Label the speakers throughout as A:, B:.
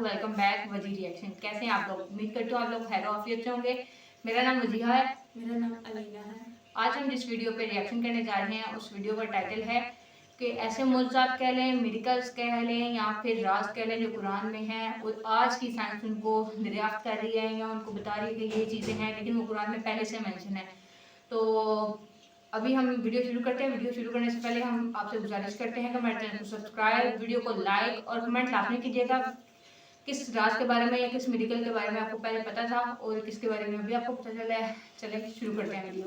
A: Welcome back वजी reaction. कैसे हैं आप लोग? उम्मीद करती हूँ आप लोग खैर आफियत से होंगे। मेरा नाम वजीहा है।
B: मेरा नाम अलीना है।
A: आज हम जिस वीडियो पे रिएक्शन करने जा रहे हैं उस वीडियो का टाइटल है कि ऐसे मुल्ज़ात कह लें, मिरेकल्स कह लें या फिर राज कह लें जो कुरान में हैं और आज की साइंस उनको दरियाफ्त कर रही है या उनको बता रही है कि ये चीज़ें हैं, लेकिन वो कुरान में पहले से मेंशन है। तो अभी हम वीडियो शुरू करते हैं। वीडियो शुरू करने से पहले हम आपसे गुजारिश करते हैं कि हमारे चैनल को सब्सक्राइब, वीडियो को लाइक और कमेंट लाजमी कीजिएगा। किस राज के बारे में या किस मेडिकल के बारे में आपको पहले पता था और किसके बारे में भी आपको पता चला है? चलें शुरू करते हैं वीडियो।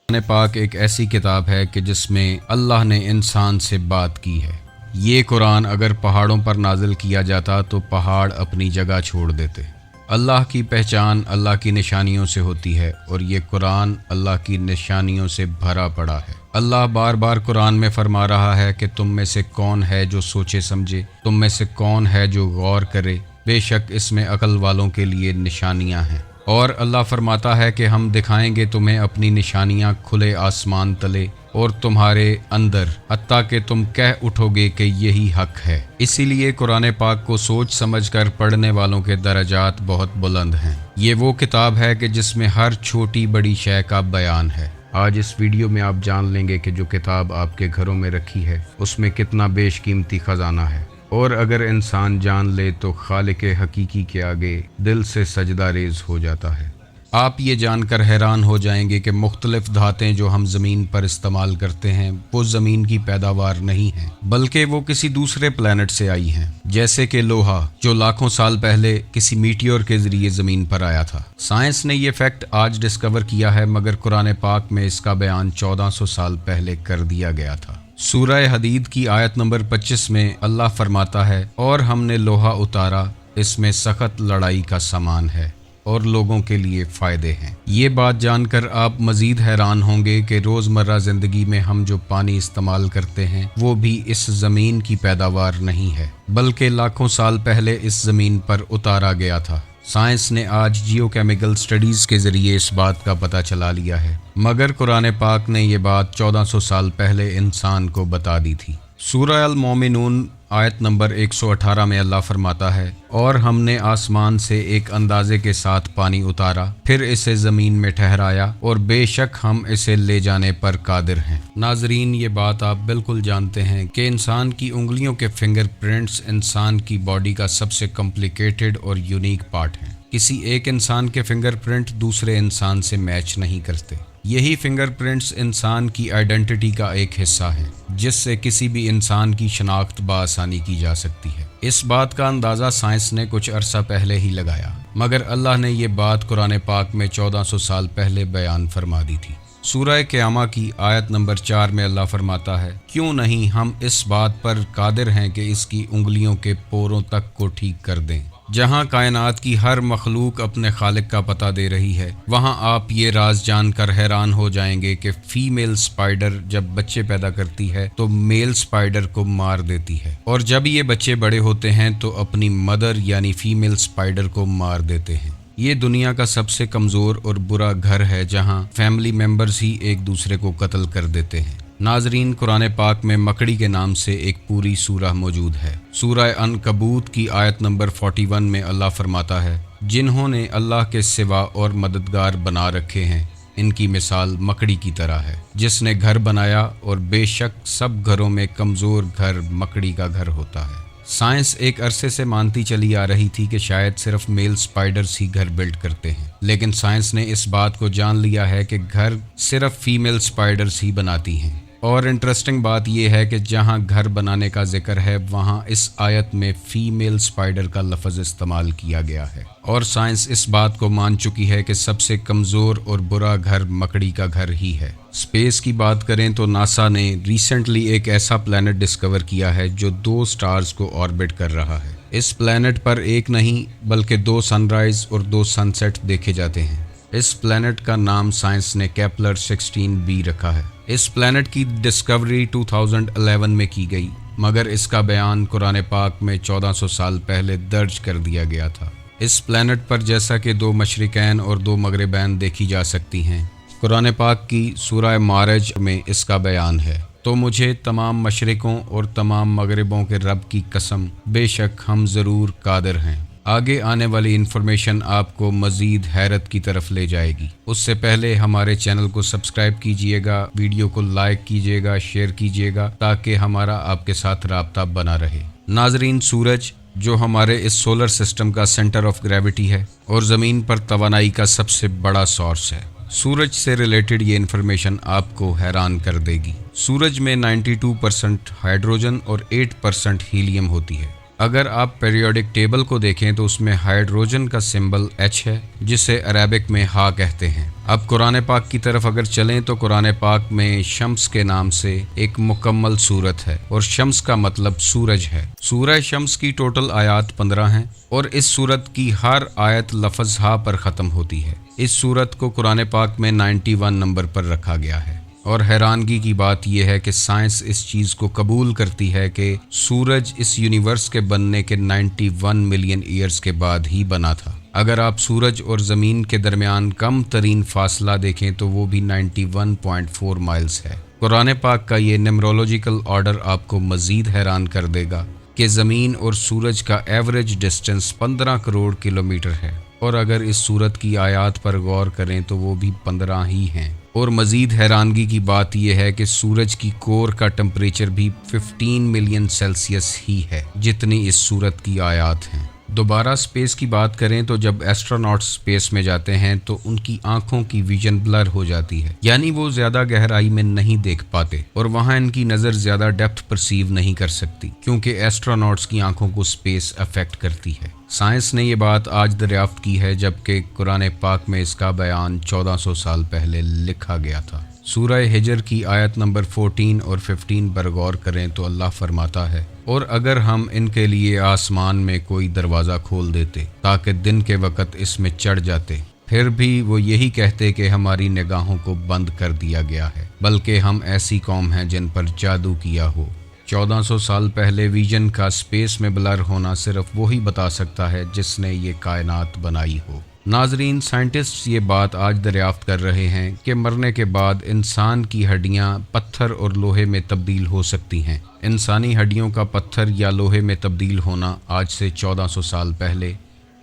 C: कुरान पाक एक ऐसी किताब है कि जिसमें अल्लाह ने इंसान से बात की है। ये कुरान अगर पहाड़ों पर नाजिल किया जाता तो पहाड़ अपनी जगह छोड़ देते। अल्लाह की पहचान अल्लाह की निशानियों से होती है और ये कुरान अल्लाह की निशानियों से भरा पड़ा है। अल्लाह बार बार कुरान में फरमा रहा है कि तुम में से कौन है जो सोचे समझे, तुम में से कौन है जो गौर करे, बेशक इसमें अक्ल वालों के लिए निशानियां हैं। और अल्लाह फरमाता है कि हम दिखाएंगे तुम्हें अपनी निशानियां खुले आसमान तले और तुम्हारे अंदर, हत्ता कि तुम कह उठोगे कि यही हक है। इसीलिए कुरान पाक को सोच समझकर पढ़ने वालों के दर्जात बहुत बुलंद हैं। ये वो किताब है कि जिसमें हर छोटी बड़ी शय का बयान है। आज इस वीडियो में आप जान लेंगे कि जो किताब आपके घरों में रखी है उसमें कितना बेशकीमती ख़जाना है, और अगर इंसान जान ले तो खालिक हकीकी के आगे दिल से सजदा रेज़ हो जाता है। आप ये जानकर हैरान हो जाएंगे कि मुख्तलिफ धातें जो हम ज़मीन पर इस्तेमाल करते हैं वो ज़मीन की पैदावार नहीं हैं, बल्कि वो किसी दूसरे प्लैनेट से आई हैं। जैसे कि लोहा जो लाखों साल पहले किसी मीटियोर के ज़रिए ज़मीन पर आया था। साइंस ने ये फैक्ट आज डिस्कवर किया है, मगर कुरान पाक में इसका बयान 1400 साल पहले कर दिया गया था। सूरह हदीद की आयत नंबर 25 में अल्लाह फरमाता है, और हमने लोहा उतारा, इसमें सख्त लड़ाई का सामान है और लोगों के लिए फ़ायदे हैं। ये बात जानकर आप मज़ीद हैरान होंगे कि रोज़मर्रा ज़िंदगी में हम जो पानी इस्तेमाल करते हैं वो भी इस ज़मीन की पैदावार नहीं है, बल्कि लाखों साल पहले इस ज़मीन पर उतारा गया था। साइंस ने आज जियोकेमिकल स्टडीज़ के ज़रिए इस बात का पता चला लिया है, मगर कुरान पाक ने ये बात 1400 साल पहले इंसान को बता दी थी। सूरह अल मोमिनून आयत नंबर 118 में अल्लाह फरमाता है, और हमने आसमान से एक अंदाजे के साथ पानी उतारा, फिर इसे ज़मीन में ठहराया, और बेशक हम इसे ले जाने पर कादिर हैं। नाजरीन, ये बात आप बिल्कुल जानते हैं कि इंसान की उंगलियों के फिंगर प्रिंट्स इंसान की बॉडी का सबसे कॉम्प्लिकेटेड और यूनिक पार्ट हैं। किसी एक इंसान के फिंगर प्रिंट दूसरे इंसान से मैच नहीं करते। यही फिंगरप्रिंट्स इंसान की आइडेंटिटी का एक हिस्सा है, जिससे किसी भी इंसान की शनाख्त बआसानी की जा सकती है। इस बात का अंदाज़ा साइंस ने कुछ अरसा पहले ही लगाया, मगर अल्लाह ने ये बात कुरान पाक में 1400 साल पहले बयान फरमा दी थी। सूरह क़यामा की आयत नंबर 4 में अल्लाह फरमाता है, क्यों नहीं हम इस बात पर कादिर हैं कि इसकी उंगलियों के पोरों तक को ठीक कर दें। जहाँ कायनात की हर मखलूक अपने खालिक का पता दे रही है, वहाँ आप ये राज जानकर हैरान हो जाएंगे कि फीमेल स्पाइडर जब बच्चे पैदा करती है तो मेल स्पाइडर को मार देती है, और जब ये बच्चे बड़े होते हैं तो अपनी मदर यानी फीमेल स्पाइडर को मार देते हैं। ये दुनिया का सबसे कमज़ोर और बुरा घर है, जहाँ फैमिली मेम्बर्स ही एक दूसरे को कत्ल कर देते हैं। नाजरीन, कुरान पाक में मकड़ी के नाम से एक पूरी सूरह मौजूद है। सूरह अनकबूत की आयत नंबर 41 में अल्लाह फरमाता है, जिन्होंने अल्लाह के सिवा और मददगार बना रखे हैं, इनकी मिसाल मकड़ी की तरह है जिसने घर बनाया, और बेशक सब घरों में कमज़ोर घर मकड़ी का घर होता है। साइंस एक अरसे से मानती चली आ रही थी कि शायद सिर्फ मेल स्पाइडर्स ही घर बिल्ड करते हैं, लेकिन साइंस ने इस बात को जान लिया है कि घर सिर्फ फीमेल स्पाइडर्स ही बनाती हैं। और इंटरेस्टिंग बात यह है कि जहां घर बनाने का जिक्र है वहां इस आयत में फीमेल स्पाइडर का लफ्ज़ इस्तेमाल किया गया है, और साइंस इस बात को मान चुकी है कि सबसे कमज़ोर और बुरा घर मकड़ी का घर ही है। स्पेस की बात करें तो नासा ने रिसेंटली एक ऐसा प्लैनेट डिस्कवर किया है जो 2 स्टार्स को ऑर्बिट कर रहा है। इस प्लैनेट पर एक नहीं बल्कि 2 सनराइज और 2 सनसेट देखे जाते हैं। इस प्लैनेट का नाम साइंस ने केपलर 16b रखा है। इस प्लैनेट की डिस्कवरी 2011 में की गई, मगर इसका बयान कुरान पाक में 1400 साल पहले दर्ज कर दिया गया था। इस प्लैनेट पर जैसा कि 2 मशरिकैन और 2 मगरिबैन देखी जा सकती हैं, कुरान पाक की सूरह मारज में इसका बयान है। तो मुझे तमाम मशरिकों और तमाम मगरिबों के रब की कसम, बेशक हम ज़रूर कादिर हैं। آگے آنے والی انفارمیشن آپ کو مزید حیرت کی طرف لے جائے گی۔ اس سے پہلے ہمارے چینل کو سبسکرائب کیجئے گا، ویڈیو کو لائک کیجئے گا، شیئر کیجئے گا تاکہ ہمارا آپ کے ساتھ رابطہ بنا رہے۔ ناظرین، سورج جو ہمارے اس سولر سسٹم کا سینٹر آف گریوٹی ہے اور زمین پر توانائی کا سب سے بڑا سورس ہے، سورج سے ریلیٹڈ یہ انفارمیشن آپ کو حیران کر دے گی۔ سورج میں 92% ہائیڈروجن اور 8% ہیلیم ہوتی ہے۔ اگر آپ پیریوڈک ٹیبل کو دیکھیں تو اس میں ہائیڈروجن کا سمبل H ہے، جسے عربک میں ہا کہتے ہیں۔ اب قرآن پاک کی طرف اگر چلیں تو قرآن پاک میں شمس کے نام سے ایک مکمل سورت ہے، اور شمس کا مطلب سورج ہے۔ سورہ شمس کی ٹوٹل آیات 15 ہیں، اور اس سورت کی ہر آیت لفظ ہا پر ختم ہوتی ہے۔ اس سورت کو قرآن پاک میں 91 نمبر پر رکھا گیا ہے، اور حیرانگی کی بات یہ ہے کہ سائنس اس چیز کو قبول کرتی ہے کہ سورج اس یونیورس کے بننے کے 91 ملین ایئرز کے بعد ہی بنا تھا۔ اگر آپ سورج اور زمین کے درمیان کم ترین فاصلہ دیکھیں تو وہ بھی 91.4 مائلز ہے۔ قرآن پاک کا یہ نیمرولوجیکل آرڈر آپ کو مزید حیران کر دے گا کہ زمین اور سورج کا ایوریج ڈسٹنس 15 کروڑ کلومیٹر ہے، اور اگر اس سورت کی آیات پر غور کریں تو وہ بھی 15 ہی ہیں۔ اور مزید حیرانگی کی بات یہ ہے کہ سورج کی کور کا ٹمپریچر بھی 15 ملین سیلسیس ہی ہے، جتنی اس سورت کی آیات ہیں۔ دوبارہ سپیس کی بات کریں تو جب ایسٹروناٹس سپیس میں جاتے ہیں تو ان کی آنکھوں کی ویژن بلر ہو جاتی ہے، یعنی وہ زیادہ گہرائی میں نہیں دیکھ پاتے، اور وہاں ان کی نظر زیادہ ڈیپتھ پرسیو نہیں کر سکتی، کیونکہ ایسٹروناٹس کی آنکھوں کو سپیس افیکٹ کرتی ہے۔ سائنس نے یہ بات آج دریافت کی ہے، جبکہ قرآن پاک میں اس کا بیان 1400 سال پہلے لکھا گیا تھا۔ سورہ ہجر کی آیت نمبر 14 اور 15 پر غور کریں تو اللہ فرماتا ہے، اور اگر ہم ان کے لیے آسمان میں کوئی دروازہ کھول دیتے تاکہ دن کے وقت اس میں چڑھ جاتے، پھر بھی وہ یہی کہتے کہ ہماری نگاہوں کو بند کر دیا گیا ہے، بلکہ ہم ایسی قوم ہیں جن پر جادو کیا ہو۔ 1400 سال پہلے ویژن کا سپیس میں بلر ہونا صرف وہی بتا سکتا ہے جس نے یہ کائنات بنائی ہو۔ ناظرین، سائنٹسٹ یہ بات آج دریافت کر رہے ہیں کہ مرنے کے بعد انسان کی ہڈیاں پتھر اور لوہے میں تبدیل ہو سکتی ہیں۔ انسانی ہڈیوں کا پتھر یا لوہے میں تبدیل ہونا آج سے 1400 سال پہلے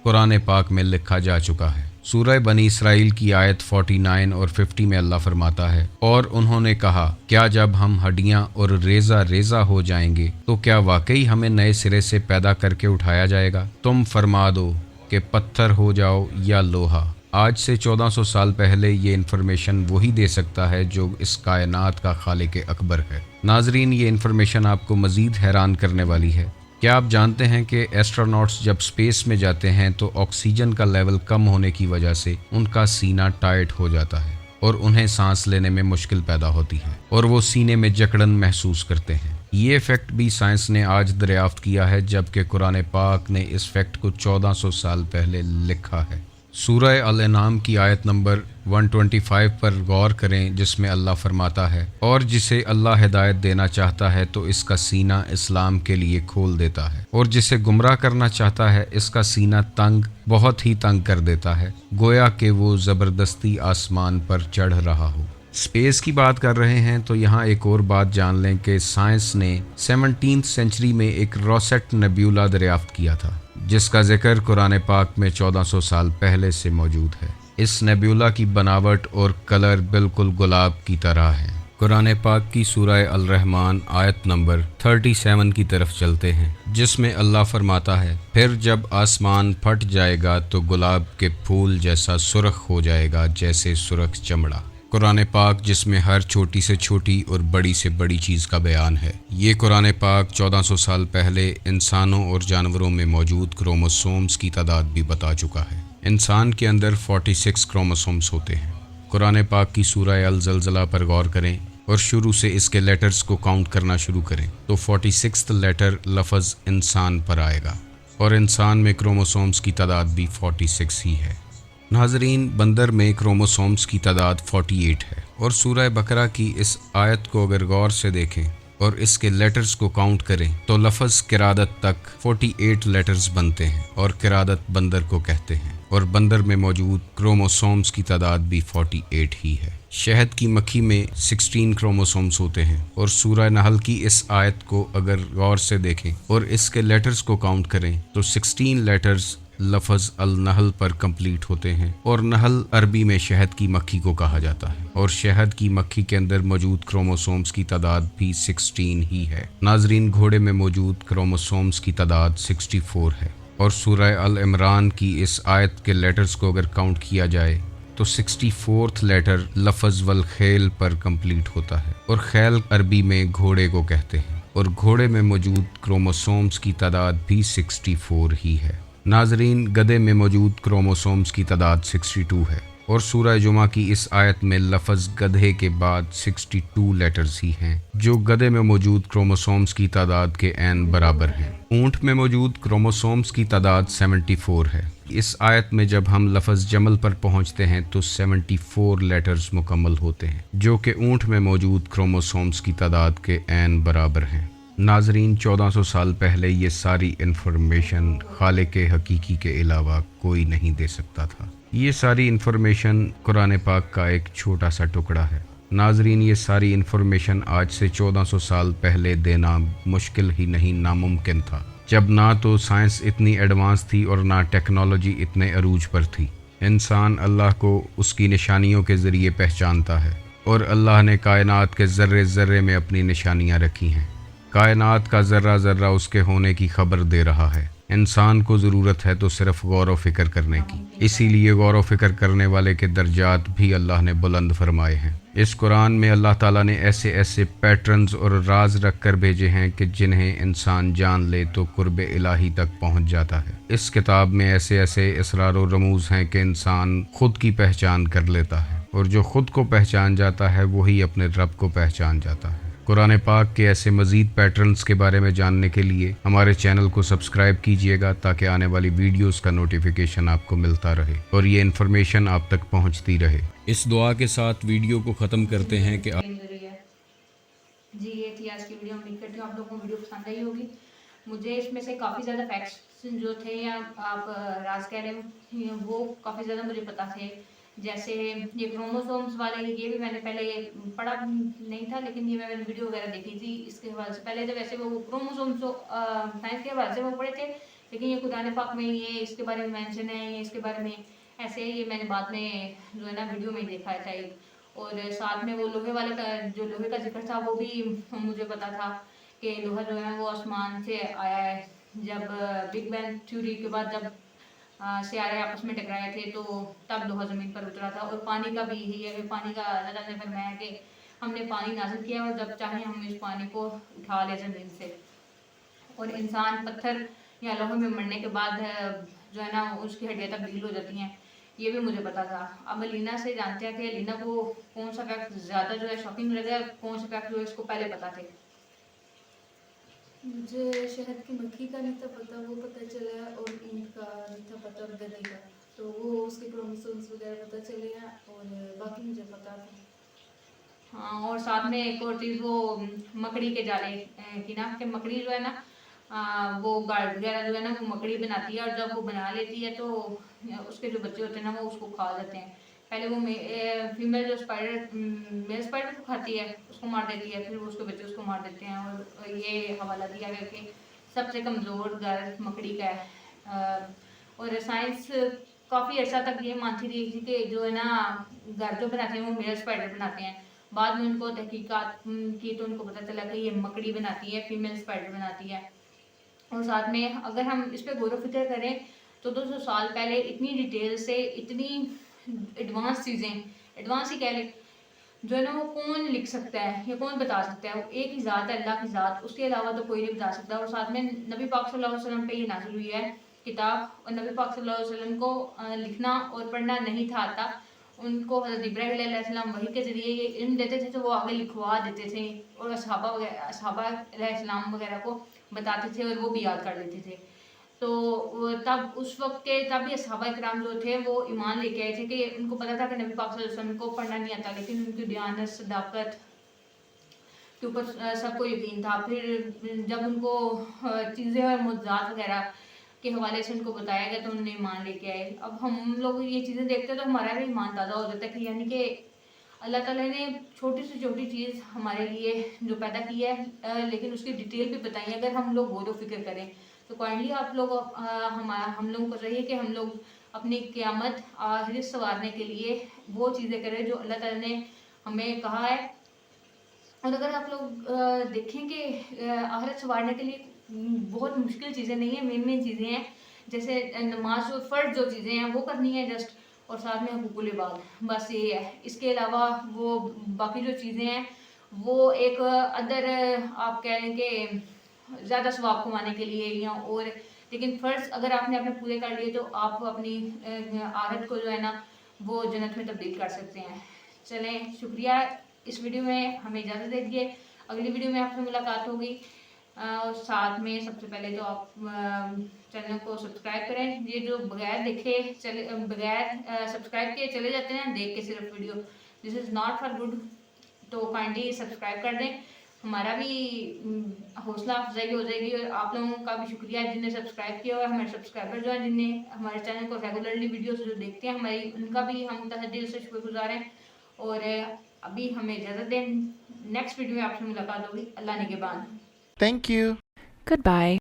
C: قرآن پاک میں لکھا جا چکا ہے۔ سورہ بنی اسرائیل کی آیت 49 اور 50 میں اللہ فرماتا ہے، اور انہوں نے کہا، کیا جب ہم ہڈیاں اور ریزہ ریزہ ہو جائیں گے تو کیا واقعی ہمیں نئے سرے سے پیدا کر کے اٹھایا جائے گا؟ تم فرما دو کہ پتھر ہو جاؤ یا لوہا۔ آج سے 1400 سال پہلے یہ انفارمیشن وہی دے سکتا ہے جو اس کائنات کا خالق اکبر ہے۔ ناظرین، یہ انفارمیشن آپ کو مزید حیران کرنے والی ہے۔ کیا آپ جانتے ہیں کہ ایسٹروناٹس جب سپیس میں جاتے ہیں تو آکسیجن کا لیول کم ہونے کی وجہ سے ان کا سینہ ٹائٹ ہو جاتا ہے، اور انہیں سانس لینے میں مشکل پیدا ہوتی ہے، اور وہ سینے میں جکڑن محسوس کرتے ہیں۔ یہ فیکٹ بھی سائنس نے آج دریافت کیا ہے، جبکہ قرآن پاک نے اس فیکٹ کو 1400 سال پہلے لکھا ہے۔ سورہ الانعام کی آیت نمبر 125 پر غور کریں، جس میں اللہ فرماتا ہے، اور جسے اللہ ہدایت دینا چاہتا ہے تو اس کا سینہ اسلام کے لیے کھول دیتا ہے، اور جسے گمراہ کرنا چاہتا ہے اس کا سینہ تنگ، بہت ہی تنگ کر دیتا ہے، گویا کہ وہ زبردستی آسمان پر چڑھ رہا ہو۔ سپیس کی بات کر رہے ہیں تو یہاں ایک اور بات جان لیں کہ سائنس نے 17ویں سینچری میں ایک روسیٹ نیبیولا دریافت کیا تھا، جس کا ذکر قرآن پاک میں 1400 سال پہلے سے موجود ہے۔ اس نیبیولا کی بناوٹ اور کلر بالکل گلاب کی طرح ہے۔ قرآن پاک کی سورہ الرحمن آیت نمبر 37 کی طرف چلتے ہیں، جس میں اللہ فرماتا ہے، پھر جب آسمان پھٹ جائے گا تو گلاب کے پھول جیسا سرخ ہو جائے گا، جیسے سرخ چمڑا۔ قرآن پاک جس میں ہر چھوٹی سے چھوٹی اور بڑی سے بڑی چیز کا بیان ہے۔ یہ قرآن پاک 1400 سال پہلے انسانوں اور جانوروں میں موجود کروموسومز کی تعداد بھی بتا چکا ہے۔ انسان کے اندر 46 کروموسومز ہوتے ہیں۔ قرآن پاک کی سورہ الزلزلہ پر غور کریں اور شروع سے اس کے لیٹرز کو کاؤنٹ کرنا شروع کریں تو 46 لیٹر لفظ انسان پر آئے گا، اور انسان میں کروموسومز کی تعداد بھی 46 ہی ہے۔ ناظرین، بندر میں کروموسومز کی تعداد 48 ہے، اور سورہ بقرہ کی اس آیت کو اگر غور سے دیکھیں اور اس کے لیٹرز کو کاؤنٹ کریں تو لفظ قرادت تک 48 لیٹرز بنتے ہیں، اور قرادت بندر کو کہتے ہیں، اور بندر میں موجود کروموسومز کی تعداد بھی 48 ہی ہے۔ شہد کی مکھی میں 16 کروموسومز ہوتے ہیں، اور سورہ نحل کی اس آیت کو اگر غور سے دیکھیں اور اس کے لیٹرز کو کاؤنٹ کریں تو 16 لیٹرز लफ्ज़ अल नहल पर कंप्लीट होते हैं और नहल अरबी में शहद की मक्खी को कहा जाता है और शहद की मक्खी के अंदर मौजूद क्रोमोसोम्स की तादाद भी 16 ही है। नाजरीन, घोड़े में मौजूद क्रोमोसोम्स की तादाद 64 है और सूरह अल इमरान की इस आयत के लेटर्स को अगर काउंट किया जाए तो 64th लेटर लफ्ज़ वल खेल पर कंप्लीट होता है और खैल अरबी में घोड़े को कहते हैं और घोड़े में मौजूद क्रोमोसोम्स की तादाद भी 64 ही है। नाजरीन, गधे में मौजूद क्रोमोसोम्स की तादाद 62 है और सूरह जुमा की इस आयत में लफ्ज़ गधे के बाद 62 लेटर्स ही हैं जो गधे में मौजूद क्रोमोसोम्स की तादाद के ऐन बराबर हैं। ऊँट में मौजूद क्रोमोसोम्स की तादाद 74 है। इस आयत में जब हम लफ्ज़ जमल पर पहुँचते हैं तो 74 लेटर्स मुकम्मल होते हैं जो कि ऊँट में मौजूद क्रोमोसोम्स की तादाद के ऐन बराबर हैं। नाजरीन, 1400 साल पहले ये सारी इन्फॉर्मेशन खालिक हकीकी के अलावा कोई नहीं दे सकता था। ये सारी इन्फॉर्मेशन कुरान पाक का एक छोटा सा टुकड़ा है। नाजरीन, ये सारी इन्फॉर्मेशन आज से 1400 साल पहले देना मुश्किल ही नहीं, नामुमकिन था, जब ना तो साइंस इतनी एडवांस थी और ना टेक्नोलॉजी इतने अरूज पर थी। इंसान अल्लाह को उसकी निशानियों के ज़रिए पहचानता है और अल्लाह ने कायनात के ज़र्रे ज़र्रे में अपनी निशानियाँ रखी हैं। कायनात का ज़र्रा ज़र्रा उसके होने की खबर दे रहा है। इंसान को ज़रूरत है तो सिर्फ गौर व फिक्र करने की, इसीलिए गौर व फिक्र करने वाले के दर्जात भी अल्लाह ने बुलंद फरमाए हैं। इस कुरान में अल्लाह ताला ने ऐसे ऐसे पैटर्न्स और राज रख कर भेजे हैं कि जिन्हें इंसान जान ले तो कुर्ब इलाही तक पहुँच जाता है। इस किताब में ऐसे ऐसे इसरार व रमूज़ हैं कि इंसान खुद की पहचान कर लेता है और जो खुद को पहचान जाता है वही अपने रब को पहचान जाता है। कुरान पाक के ऐसे मज़ीद पैटर्न्स के बारे में जानने के लिए हमारे चैनल को सब्सक्राइब कीजिएगा ताकि आने वाली वीडियोस का नोटिफिकेशन आपको मिलता रहे और ये इन्फॉर्मेशन आप तक पहुंचती रहे। इस दुआ के साथ वीडियो को ख़त्म करते हैं कि
A: जी, ये थी आज की वीडियो। उम्मीद करती हूँ आप लोगों को वीडियो पसंद आई होगी। मुझे इसमें से काफ़ी ज़्यादा फैक्ट्स जो थे या आप राज कह रहे हैं वो काफ़ी ज़्यादा मुझे पता थे। जैसे ये क्रोमोसोम्स वाले, ये भी मैंने पहले पढ़ा नहीं था, लेकिन ये मैंने वीडियो वगैरह देखी थी इसके हवाले से। पहले तो वैसे वो क्रोमोसोम्स साइंस के हवाले से वो पढ़े थे, लेकिन ये कुरान पाक में ये इसके बारे में मेंशन है, ये इसके बारे में ऐसे ये मैंने बाद में जो है ना वीडियो में देखा था एक। और साथ में वो लोहे वाले का, जो लोहे का जिक्र था वो भी मुझे पता था कि लोहा जो है वो आसमान से आया है। जब बिग बैंग थ्योरी के बाद जब सियारे आपस में टकराए थे तो तब लोहा ज़मीन पर उतरा था। और पानी का भी यही है कि पानी का अल्लाह ने फरमाया कि हमने पानी नाज़िल किया और जब चाहे हम इस पानी को उठा ले ज़मीन से। और इंसान पत्थर या लोहे में मरने के बाद जो है ना उसकी हड्डियाँ तब्दील हो जाती हैं, ये भी मुझे पता था। अब लीना से जानते हैं कि लीना को कौन सा फैक्ट ज़्यादा जो है शॉकिंग लगा, कौन से फैक्ट जो है इसको पहले पता थे।
B: मुझे शहद की मक्खी का नहीं था पता, वो पता चला, और ऊँट का नहीं था पता, और गधे का, तो वो उसके क्रोमोसोम्स वगैरह पता चले हैं, और बाकी मुझे पता था।
A: हाँ, और साथ में एक और चीज़ वो मकड़ी के जाले की ना, कि मकड़ी जो है ना वो गार्ड वगैरह जो है ना वो मकड़ी बनाती है और जब वो बना लेती है तो उसके जो बच्चे होते हैं ना वो उसको खा जाते हैं। पहले वो फीमेल जो स्पाइडर मेल स्पाइडर को खाती है, उसको मार देती है, फिर वो उसके बच्चे उसको मार देते हैं। और ये हवाला दिया गया कि सबसे कमज़ोर घर मकड़ी का है। और साइंस काफ़ी अर्सा तक ये मानती रही थी कि जो है ना घर जो बनाते हैं वो मेल स्पाइडर बनाते हैं। बाद में उनको तहकीकात की तो उनको पता चला कि ये मकड़ी बनाती है, फीमेल स्पाइडर बनाती है। और साथ में अगर हम इस पर गौर फिक्र करें तो 200 साल पहले इतनी डिटेल से इतनी एडवांस चीज़ें, एडवांस ही कह लें, जो है ना वो कौन लिख सकता है या कौन बता सकता है। वो एक ही ज़ात है, अल्लाह की ज़ात, उसके अलावा तो कोई नहीं बता सकता। और साथ में नबी पाक सल्लल्लाहु अलैहि वसल्लम पे ये नाज़िल हुई है किताब, और नबी पाक सल्लल्लाहु अलैहि वसल्लम को लिखना और पढ़ना नहीं था आता। उनको हज़रत इब्राहीम अलैहिस्सलाम वही के ज़रिए ये इल्म देते थे तो वो आगे लिखवा देते थे और असहाबा अलैहिस्सलाम वगैरह को बताते थे और वो भी याद कर लेते थे। तो तब उस वक्त के तब भी असहाबा इकराम जो थे वो ईमान लेके आए थे कि उनको पता था कि नबी पाक सल्लल्लाहु अलैहि वसल्लम को पढ़ना नहीं आता, लेकिन उनकी दयानत सदाकत के ऊपर सबको यकीन था। फिर जब उनको चीज़ें और मुअ्जिज़ात वगैरह के हवाले से उनको बताया गया तो उन्होंने ईमान लेके आए। अब हम लोग ये चीज़ें देखते हैं तो हमारा भी ईमान ताज़ा हो जाता है कि यानी कि अल्लाह ताला ने छोटी से छोटी चीज़ हमारे लिए जो पैदा की है, लेकिन उसकी डिटेल भी बताई है। अगर हम लोग गौर व फिक्र करें تو کائنڈلی آپ لوگ ہم لوگوں کو چاہیے کہ ہم لوگ اپنی قیامت آخرت سنوارنے کے لیے وہ چیزیں کریں جو اللہ تعالیٰ نے ہمیں کہا ہے. اور اگر آپ لوگ دیکھیں کہ آخرت سنوارنے کے لیے بہت مشکل چیزیں نہیں ہیں, مین چیزیں ہیں, جیسے نماز جو فرض جو چیزیں ہیں وہ کرنی ہے جسٹ, اور ساتھ میں حقوق العباد, بس یہ ہے. اس کے علاوہ وہ باقی جو چیزیں ہیں وہ ایک ادر آپ کہہ لیں کہ زیادہ ثواب کمانے کے لیے یا اور, لیکن فرض اگر آپ نے اپنے پورے کر لیے تو آپ اپنی آخرت کو جو ہے نا وہ جنت میں تبدیل کر سکتے ہیں. چلیں شکریہ, اس ویڈیو میں ہمیں اجازت دے دیجیے, اگلی ویڈیو میں آپ سے ملاقات ہوگی. ساتھ میں سب سے پہلے تو آپ چینل کو سبسکرائب کریں. یہ جو بغیر دیکھے بغیر سبسکرائب کیے چلے جاتے ہیں دیکھ کے صرف video, this is not for good, تو کائنڈلی سبسکرائب کر دیں. ہمارا بھی حوصلہ افزائی ہو جائے گی, اور آپ لوگوں کا بھی شکریہ جن نے سبسکرائب کیا ہوا ہے, ہمارے سبسکرائبر جو ہیں جن نے ہمارے چینل کو ریگولرلی ویڈیوز جو دیکھتے ہیں ہماری, ان کا بھی ہم تہہ دل سے شکر گزار ہیں. اور ابھی ہمیں اجازت دیں, نیکسٹ ویڈیو میں آپ سے ملاقات ہوگی. اللہ نگہبان.
D: Thank you.
E: Goodbye.